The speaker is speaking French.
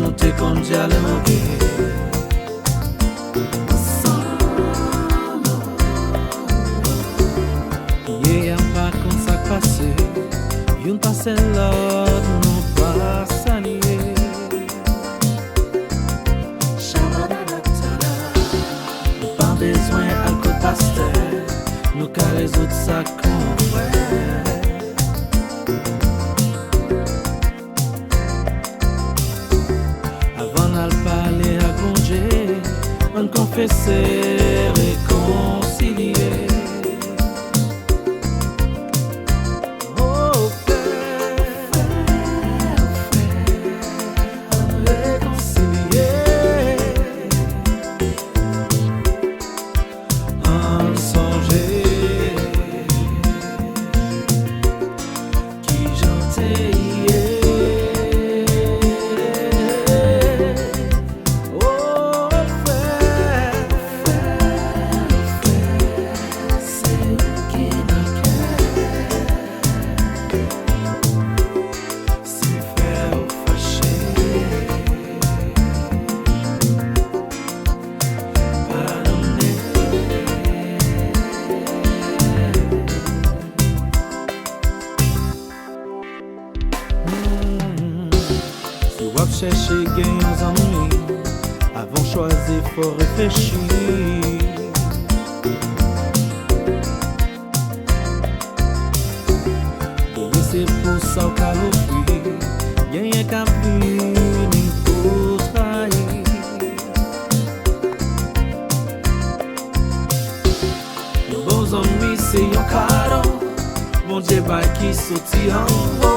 nous te qu'on dialoguer. Hier pas comme ça passé, une passe l'autre nous pas s'allier. Pas besoin alcool pasteur, nous qu'à résoudre ça qu'on fait. Avant d'aller parler à congé, on confesser, réconcilier. Chercher gain aux ennuis, avant choisir faut réfléchir. Et c'est pour ça qu'à l'offrir, y'a qu'à venir pour trahir. Nos bons ennuis c'est un cadeau, mon Dieu qui sortit en haut.